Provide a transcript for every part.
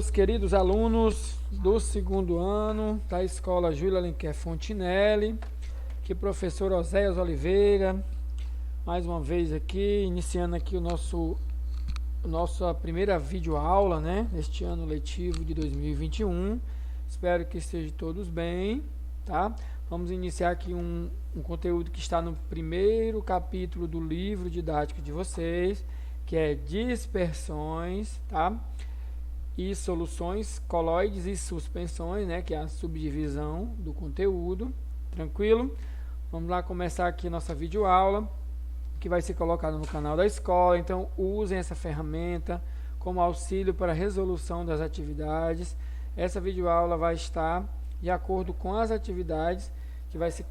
meus queridos alunos do segundo ano da Escola Júlia Alenquer Fontinelli, que professor Oséias Oliveira, mais uma vez aqui, iniciando aqui nossa primeira videoaula, né, neste ano letivo de 2021. Espero que estejam todos bem, tá? Vamos iniciar aqui um conteúdo que está no primeiro capítulo do livro didático de vocês, que é dispersões, tá? E soluções, coloides e suspensões, né, que é a subdivisão do conteúdo, tranquilo? Vamos lá começar aqui nossa videoaula, que vai ser colocada no canal da escola. Então usem essa ferramenta como auxílio para a resolução das atividades. Essa videoaula vai estar de acordo com as atividades que vai ser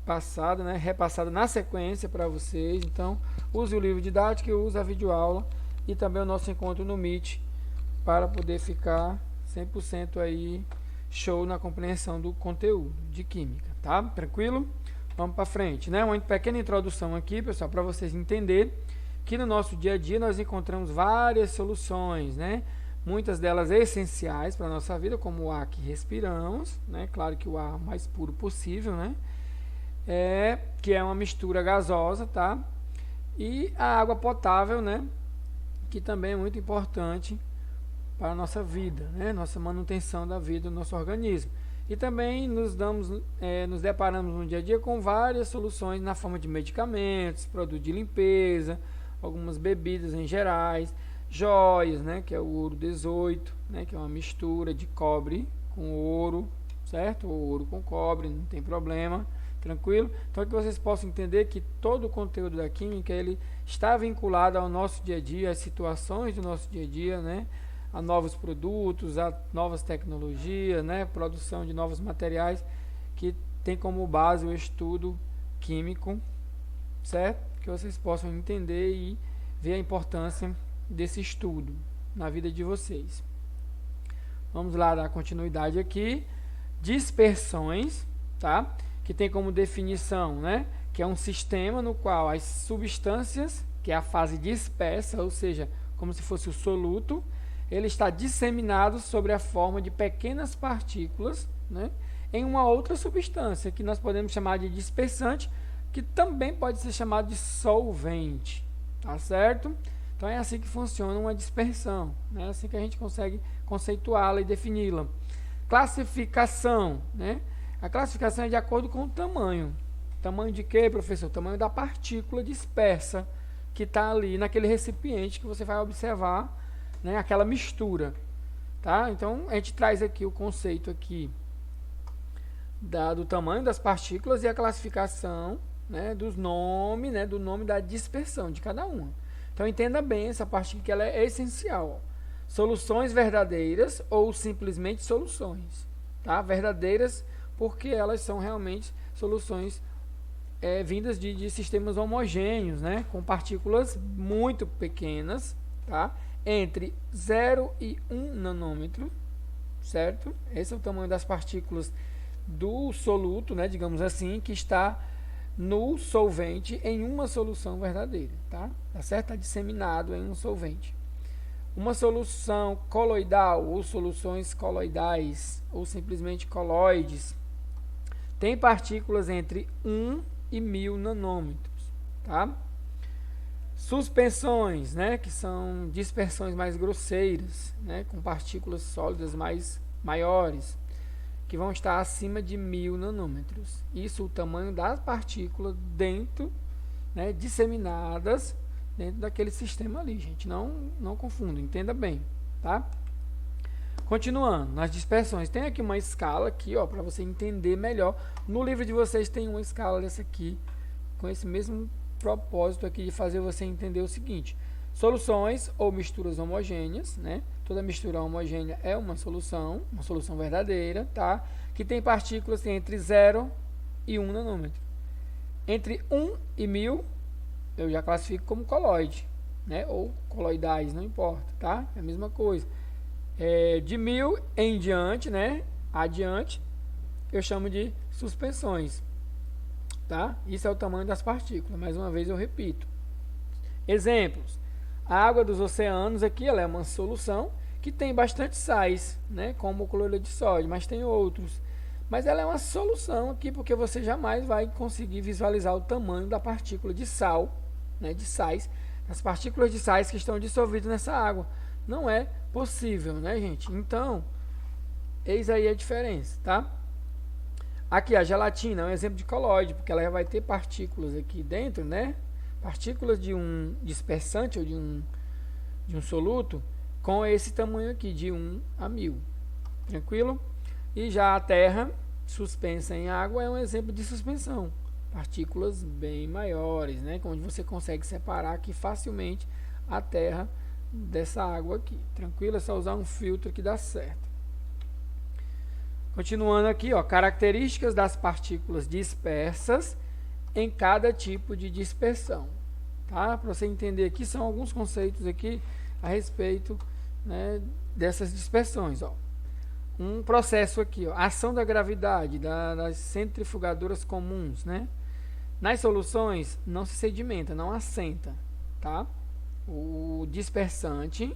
passada, né, repassada na sequência para vocês. Então use o livro didático e use a videoaula e também o nosso encontro no Meet, para poder ficar 100% aí show na compreensão do conteúdo de química, tá? Tranquilo? Vamos para frente, né? Uma pequena introdução aqui, pessoal, para vocês entenderem que no nosso dia a dia nós encontramos várias soluções, né? Muitas delas essenciais para a nossa vida, como o ar que respiramos, né? Claro que o ar mais puro possível, né? Que é uma mistura gasosa, tá? E a água potável, né? Que também é muito importante para a nossa vida, né? Nossa manutenção da vida do nosso organismo. E também nos deparamos no dia a dia com várias soluções na forma de medicamentos, produtos de limpeza, algumas bebidas em gerais, joias, né? Que é o ouro 18, né? Que é uma mistura de cobre com ouro, certo? Ou ouro com cobre, não tem problema, tranquilo? Então, que vocês possam entender que todo o conteúdo da química, ele está vinculado ao nosso dia a dia, às situações do nosso dia a dia, né? A novos produtos, a novas tecnologias, né? Produção de novos materiais, que tem como base o estudo químico, certo? Que vocês possam entender e ver a importância desse estudo na vida de vocês. Vamos lá dar continuidade aqui. Dispersões, tá? Que tem como definição, né? Que é um sistema no qual as substâncias, que é a fase dispersa, ou seja, como se fosse o soluto, ele está disseminado sobre a forma de pequenas partículas, né, em uma outra substância, que nós podemos chamar de dispersante, que também pode ser chamado de solvente, tá certo? Então é assim que funciona uma dispersão, né, assim que a gente consegue conceituá-la e defini-la. Classificação, né? A classificação é de acordo com o tamanho. Tamanho de quê, professor? O tamanho da partícula dispersa que está ali naquele recipiente que você vai observar, né, aquela mistura, tá? Então a gente traz aqui o conceito aqui do tamanho das partículas e a classificação, né, do nome da dispersão de cada uma. Então entenda bem essa parte que ela é essencial. Soluções verdadeiras ou simplesmente soluções, tá? Verdadeiras porque elas são realmente soluções vindas de sistemas homogêneos, né, com partículas muito pequenas, tá? Entre 0 e 1 nanômetro, certo? Esse é o tamanho das partículas do soluto, né, digamos assim, que está no solvente em uma solução verdadeira, tá? Tá certo? Está disseminado em um solvente. Uma solução coloidal ou soluções coloidais ou simplesmente coloides tem partículas entre 1 e 1000 nanômetros, tá? Suspensões, né, que são dispersões mais grosseiras, né, com partículas sólidas maiores, que vão estar acima de 1000 nanômetros. Isso, o tamanho das partículas dentro, né, disseminadas dentro daquele sistema ali, gente. Não confunda, entenda bem, tá? Continuando, nas dispersões, tem aqui uma escala aqui, ó, para você entender melhor. No livro de vocês tem uma escala dessa aqui, com esse mesmo propósito aqui de fazer você entender o seguinte: soluções ou misturas homogêneas, né? Toda mistura homogênea é uma solução verdadeira, tá? Que tem partículas entre 0 e 1 nanômetro. Entre 1 e 1000 eu já classifico como coloide, né? Ou coloidais, não importa, tá? É a mesma coisa. De 1000 em diante, né? Adiante, eu chamo de suspensões. Tá? Isso é o tamanho das partículas. Mais uma vez eu repito. Exemplos. A água dos oceanos aqui, ela é uma solução que tem bastante sais, né, como o cloreto de sódio, mas tem outros. Mas ela é uma solução aqui, porque você jamais vai conseguir visualizar o tamanho da partícula de sal, né, de sais, as partículas de sais que estão dissolvidas nessa água. Não é possível, né, gente? Então, eis aí a diferença, tá? Aqui a gelatina é um exemplo de colóide, porque ela já vai ter partículas aqui dentro, né? Partículas de um dispersante ou de um soluto com esse tamanho aqui, de 1 a 1000. Tranquilo? E já a terra, suspensa em água, é um exemplo de suspensão. Partículas bem maiores, né? Onde você consegue separar aqui facilmente a terra dessa água aqui. Tranquilo? É só usar um filtro que dá certo. Continuando aqui, ó, características das partículas dispersas em cada tipo de dispersão. Tá? Para você entender aqui, são alguns conceitos aqui a respeito, né, dessas dispersões. Ó. Um processo aqui, ó, ação da gravidade das centrifugadoras comuns. Né? Nas soluções, não se sedimenta, não assenta. Tá? O dispersante,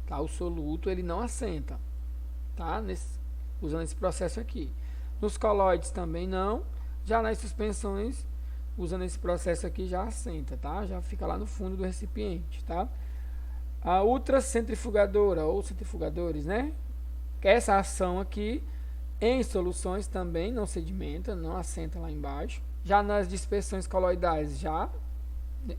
tá, o soluto, ele não assenta. Tá? Usando esse processo aqui. Nos colóides também não. Já nas suspensões, usando esse processo aqui, já assenta, tá? Já fica lá no fundo do recipiente, tá? A ultracentrifugadora ou centrifugadores, né? Essa ação aqui em soluções também não sedimenta, não assenta lá embaixo. Já nas dispersões coloidais já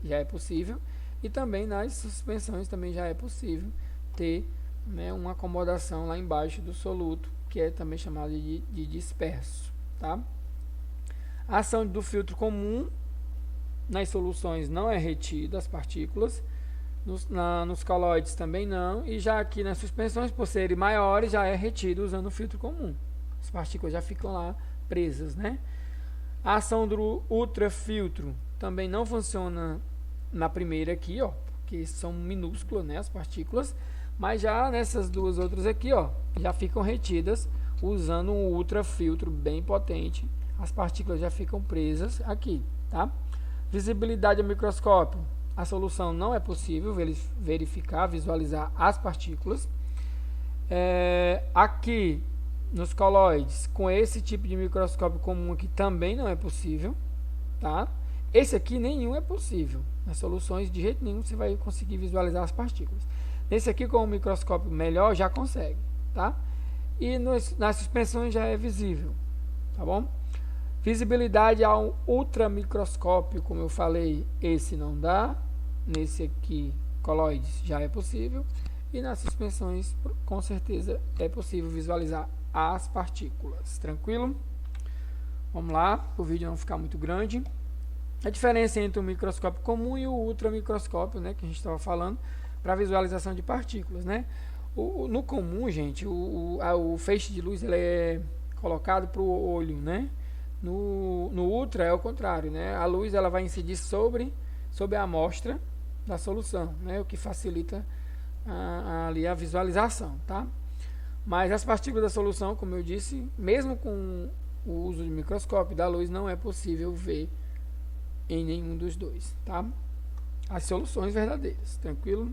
é possível. E também nas suspensões também já é possível ter, né, uma acomodação lá embaixo do soluto, que é também chamado de disperso, tá? A ação do filtro comum nas soluções não é retida as partículas, nos colóides também não, e já aqui nas suspensões, por serem maiores, já é retido usando o filtro comum. As partículas já ficam lá presas, né? A ação do ultrafiltro também não funciona na primeira aqui, ó, porque são minúsculas, né, as partículas. Mas já nessas duas outras aqui, ó, já ficam retidas usando um ultrafiltro bem potente. As partículas já ficam presas aqui, tá? Visibilidade ao microscópio. A solução não é possível verificar, visualizar as partículas. Aqui nos colóides, com esse tipo de microscópio comum aqui, também não é possível, tá? Esse aqui nenhum é possível. Nas soluções, de jeito nenhum, você vai conseguir visualizar as partículas. Nesse aqui, com o microscópio melhor, já consegue, tá? E nas suspensões já é visível, tá bom? Visibilidade ao ultramicroscópio, como eu falei, esse não dá. Nesse aqui, colóides, já é possível. E nas suspensões, com certeza, é possível visualizar as partículas. Tranquilo? Vamos lá, para o vídeo não ficar muito grande. A diferença entre o microscópio comum e o ultramicroscópio, né, que a gente estava falando, para visualização de partículas, né? No comum, gente, o feixe de luz ele é colocado para o olho, né? No ultra é o contrário, né? A luz ela vai incidir sobre a amostra da solução, né? O que facilita ali a visualização, tá? Mas as partículas da solução, como eu disse, mesmo com o uso de microscópio da luz, não é possível ver em nenhum dos dois, tá? As soluções verdadeiras, tranquilo?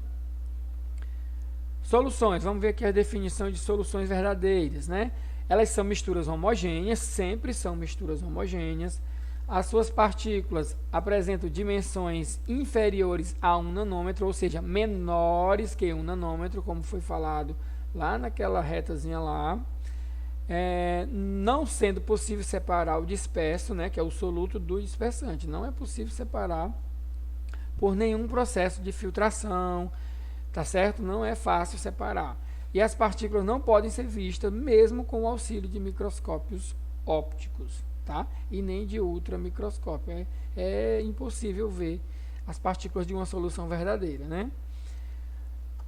Soluções, vamos ver aqui a definição de soluções verdadeiras, né? Elas são misturas homogêneas, sempre são misturas homogêneas. As suas partículas apresentam dimensões inferiores a 1 nanômetro, ou seja, menores que 1 nanômetro, como foi falado lá naquela retazinha lá. Não sendo possível separar o disperso, né, que é o soluto, do dispersante. Não é possível separar por nenhum processo de filtração, tá certo? Não é fácil separar. E as partículas não podem ser vistas mesmo com o auxílio de microscópios ópticos, tá? E nem de ultramicroscópio. É impossível ver as partículas de uma solução verdadeira, né?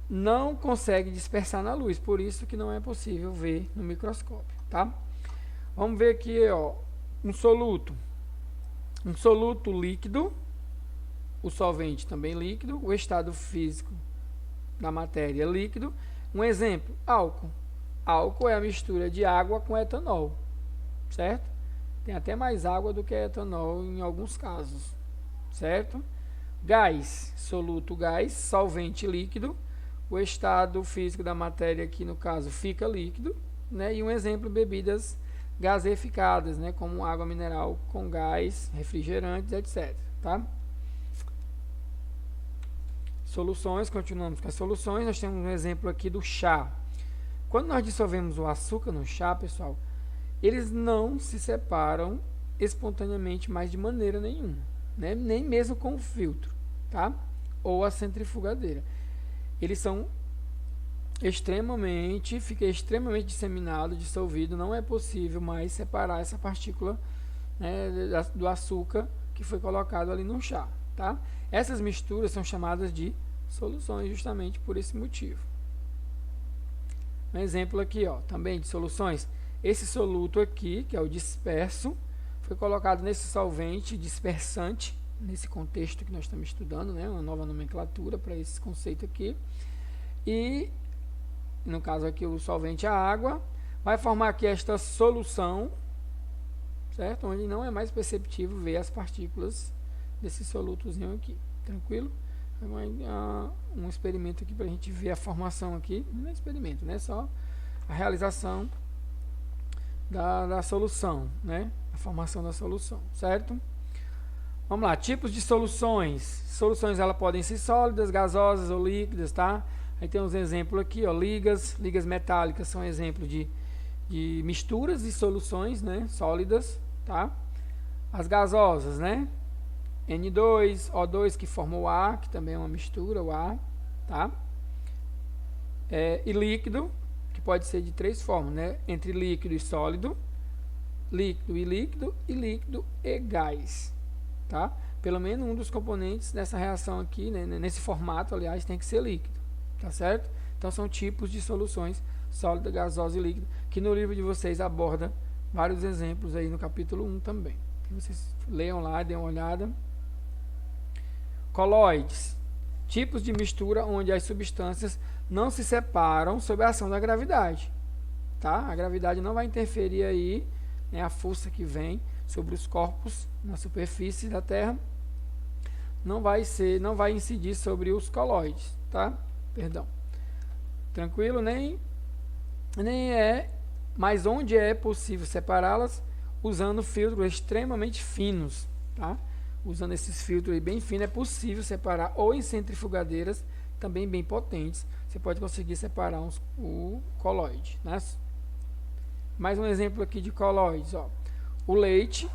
Não consegue dispersar na luz, por isso que não é possível ver no microscópio, tá? Vamos ver aqui, ó, um soluto líquido, o solvente também líquido, o estado físico da matéria líquido. Um exemplo, álcool. Álcool é a mistura de água com etanol, certo? Tem até mais água do que etanol em alguns casos, certo? Gás, soluto gás, solvente líquido, o estado físico da matéria aqui no caso fica líquido, né? E um exemplo, bebidas gaseificadas, né? Como água mineral com gás, refrigerantes, etc. Tá? Soluções, continuamos com as soluções. Nós temos um exemplo aqui do chá. Quando nós dissolvemos o açúcar no chá, pessoal, eles não se separam espontaneamente mais de maneira nenhuma, né? Nem mesmo com o filtro, tá? Ou a centrifugadeira. Eles são fica extremamente disseminado, dissolvido, não é possível mais separar essa partícula, né, do açúcar que foi colocado ali no chá, tá? Essas misturas são chamadas de soluções justamente por esse motivo. Um exemplo aqui, ó, também de soluções. Esse soluto aqui, que é o disperso, foi colocado nesse solvente dispersante, nesse contexto que nós estamos estudando, né, uma nova nomenclatura para esse conceito aqui. E, no caso aqui, o solvente a água, vai formar aqui esta solução, certo? Onde não é mais perceptível ver as partículas desse solutozinho aqui, tranquilo? Um experimento aqui para a gente ver a formação aqui, não é experimento, né? Só a realização da solução, né? A formação da solução, certo? Vamos lá, tipos de soluções. Soluções, elas podem ser sólidas, gasosas ou líquidas, tá? Aí tem uns exemplos aqui, ó, ligas metálicas são exemplo de misturas de soluções, né? Sólidas, tá? As gasosas, né? N2, O2 que forma o ar, que também é uma mistura, o ar, tá? E líquido, que pode ser de três formas, né? Entre líquido e sólido, líquido e líquido e gás, tá? Pelo menos um dos componentes dessa reação aqui, né? Nesse formato, aliás, tem que ser líquido, tá certo? Então são tipos de soluções sólida, gasosa e líquida, que no livro de vocês aborda vários exemplos aí no capítulo 1 também. Que vocês leiam lá, deem uma olhada. Coloides, tipos de mistura onde as substâncias não se separam sob a ação da gravidade, tá? A gravidade não vai interferir aí, né, a força que vem sobre os corpos na superfície da Terra não vai incidir sobre os coloides, tá? Perdão. Tranquilo, nem é, mas onde é possível separá-las usando filtros extremamente finos, tá? Usando esses filtros aí bem finos, é possível separar, ou em centrifugадeiras também bem potentes, você pode conseguir separar o coloide, né? Mais um exemplo aqui de coloides, ó. O leite,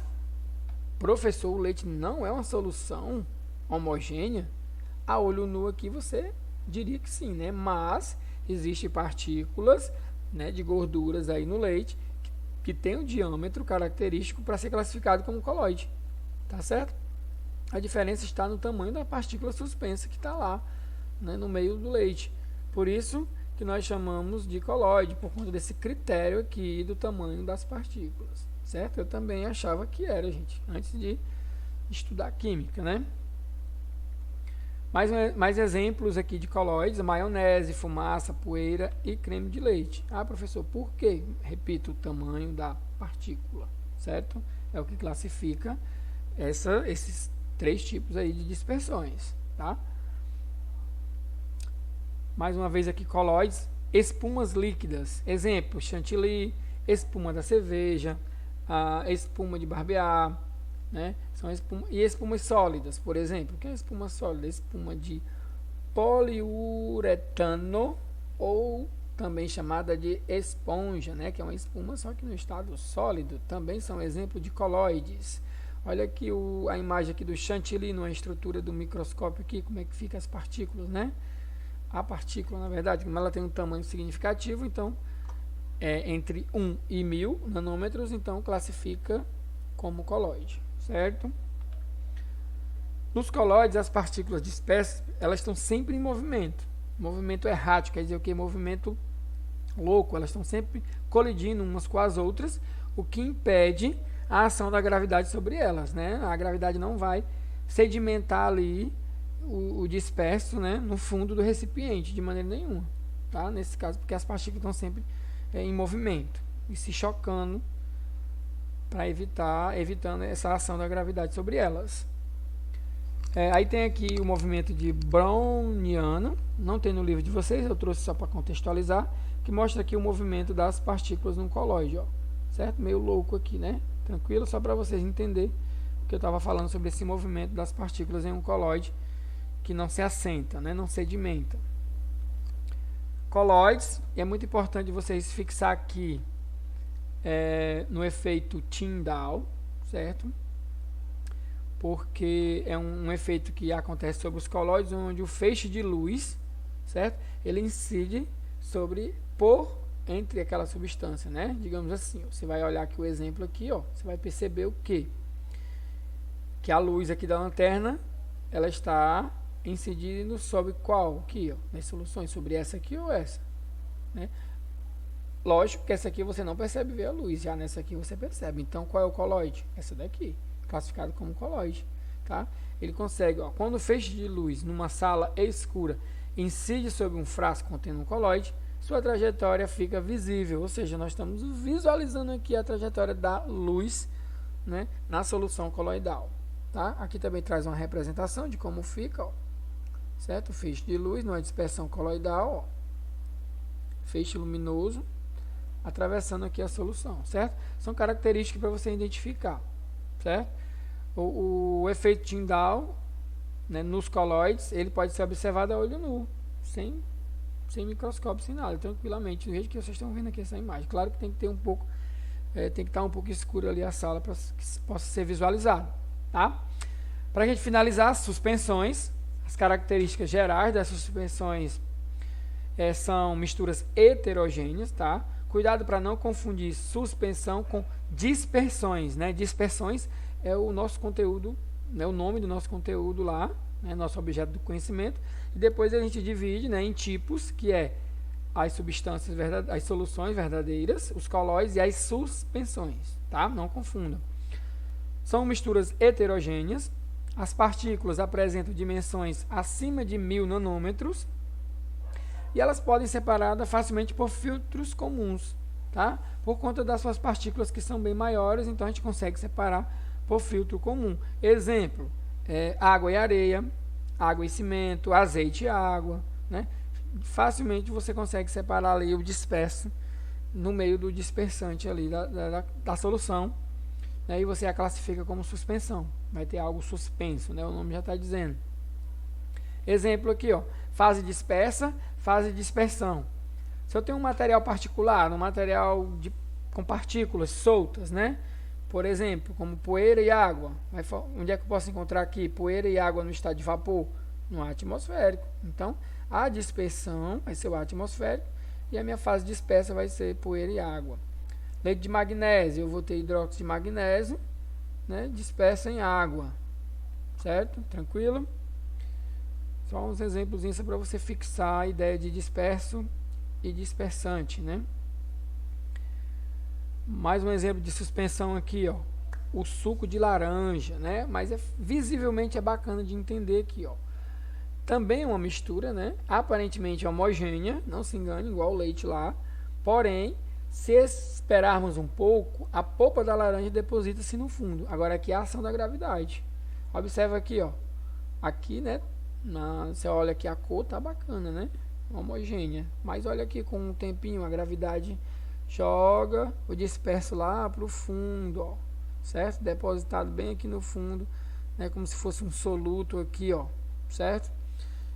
professor, o leite não é uma solução homogênea? A olho nu aqui você diria que sim, né? Mas existem partículas, né, de gorduras aí no leite que tem um diâmetro característico para ser classificado como coloide, tá certo? A diferença está no tamanho da partícula suspensa que está lá, né, no meio do leite. Por isso que nós chamamos de coloide, por conta desse critério aqui do tamanho das partículas, certo? Eu também achava que era, gente, antes de estudar química, né? Mais exemplos aqui de coloides: maionese, fumaça, poeira e creme de leite. Ah, professor, por quê? Repito, o tamanho da partícula, certo? É o que classifica esses três tipos aí de dispersões, tá? Mais uma vez aqui, coloides, espumas líquidas. Exemplo, chantilly, espuma da cerveja, a espuma de barbear, né? São espumas sólidas, por exemplo. O que é espuma sólida? Espuma de poliuretano, ou também chamada de esponja, né? Que é uma espuma só que no estado sólido. Também são exemplo de coloides. Olha aqui a imagem aqui do chantilly, numa estrutura do microscópio aqui, como é que fica as partículas, né? A partícula, na verdade, como ela tem um tamanho significativo, então é entre 1 e 1000 nanômetros, então classifica como coloide, certo? Nos coloides, as partículas dispersas, elas estão sempre em movimento errático, quer dizer o que? Movimento louco, elas estão sempre colidindo umas com as outras, o que impede a ação da gravidade sobre elas, né? A gravidade não vai sedimentar ali o disperso, né, no fundo do recipiente de maneira nenhuma, tá? Nesse caso, porque as partículas estão sempre em movimento e se chocando para evitando essa ação da gravidade sobre elas. Aí tem aqui o movimento de Browniano, não tem no livro de vocês, eu trouxe só para contextualizar, que mostra aqui o movimento das partículas num colóide, ó, certo? Meio louco aqui, né? Tranquilo, só para vocês entenderem o que eu estava falando sobre esse movimento das partículas em um colóide que não se assenta, né? Não sedimenta. Colóides, e é muito importante vocês fixar aqui no efeito Tyndall, certo? Porque é um efeito que acontece sobre os colóides, onde o feixe de luz, certo? Ele incide entre aquela substância, né? Digamos assim, você vai olhar aqui o exemplo aqui, ó, você vai perceber o quê? Que a luz aqui da lanterna, ela está incidindo sobre qual aqui, ó, nas soluções, sobre essa aqui ou essa, né? Lógico que essa aqui você não percebe ver a luz, já nessa aqui você percebe. Então, qual é o colóide? Essa daqui, classificado como colóide, tá? Ele consegue, ó, quando o feixe de luz numa sala escura incide sobre um frasco contendo um colóide, sua trajetória fica visível, ou seja, nós estamos visualizando aqui a trajetória da luz, né, na solução coloidal, tá? Aqui também traz uma representação de como fica, ó, certo? O feixe de luz numa dispersão coloidal, ó, feixe luminoso, atravessando aqui a solução, certo? São características para você identificar, certo? O efeito Tyndall, né, nos colóides, ele pode ser observado a olho nu, sem microscópio, sem nada, tranquilamente, do jeito que vocês estão vendo aqui essa imagem. Claro que tem que ter um pouco, tem que estar um pouco escuro ali a sala para que possa ser visualizado, tá? Para a gente finalizar, as suspensões, as características gerais das suspensões são misturas heterogêneas, tá? Cuidado para não confundir suspensão com dispersões, né? Dispersões é o nosso conteúdo, né? O nome do nosso conteúdo lá, né? Nosso objeto do conhecimento. E depois a gente divide, né, em tipos, que é as substâncias as soluções verdadeiras, os colóides e as suspensões, tá? Não confundam. São misturas heterogêneas. As partículas apresentam dimensões acima de 1000 nanômetros. E elas podem ser separadas facilmente por filtros comuns, tá? Por conta das suas partículas que são bem maiores, então a gente consegue separar por filtro comum. Exemplo, água e areia, água e cimento, azeite e água, né? Facilmente você consegue separar ali o disperso no meio do dispersante ali da solução, né? E você a classifica como suspensão. Vai ter algo suspenso, né? O nome já está dizendo. Exemplo aqui, ó, fase dispersa, fase de dispersão. Se eu tenho um material particular, um material com partículas soltas, né? Por exemplo, como poeira e água. Onde é que eu posso encontrar aqui poeira e água no estado de vapor? No ar atmosférico. Então, a dispersão vai ser o ar atmosférico e a minha fase dispersa vai ser poeira e água. Leite de magnésio, eu vou ter hidróxido de magnésio, né? Dispersa em água. Certo? Tranquilo? Só uns exemplos para você fixar a ideia de disperso e dispersante, né? Mais um exemplo de suspensão aqui, ó, o suco de laranja, né? Mas visivelmente é bacana de entender aqui, ó. Também é uma mistura, né? Aparentemente homogênea, não se engane, igual o leite lá. Porém, se esperarmos um pouco, a polpa da laranja deposita-se no fundo. Agora aqui é a ação da gravidade. Observa aqui, ó. Aqui, né? Você olha aqui a cor, tá bacana, né? Homogênea. Mas olha aqui com um tempinho, a gravidade joga o disperso lá para o fundo, ó, certo? Depositado bem aqui no fundo, né? Como se fosse um soluto aqui, ó, certo?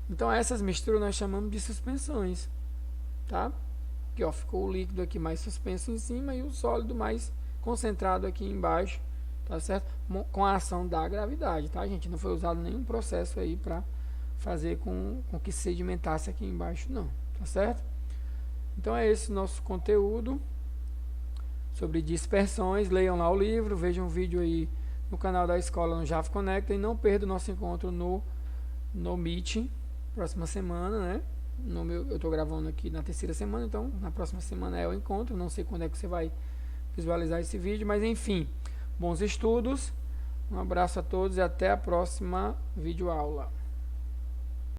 Então essas misturas nós chamamos de suspensões, tá? Aqui, ó, ficou o líquido aqui mais suspenso em cima e o sólido mais concentrado aqui embaixo, tá certo? Com a ação da gravidade, tá, gente? Não foi usado nenhum processo aí para fazer com que sedimentasse aqui embaixo, não, tá certo? Então é esse nosso conteúdo sobre dispersões. Leiam lá o livro, vejam o vídeo aí no canal da escola no Java Conecta e não perda o nosso encontro no Meeting, próxima semana, né? Eu estou gravando aqui na terceira semana, então na próxima semana é o encontro. Não sei quando é que você vai visualizar esse vídeo, mas enfim, bons estudos, um abraço a todos e até a próxima videoaula.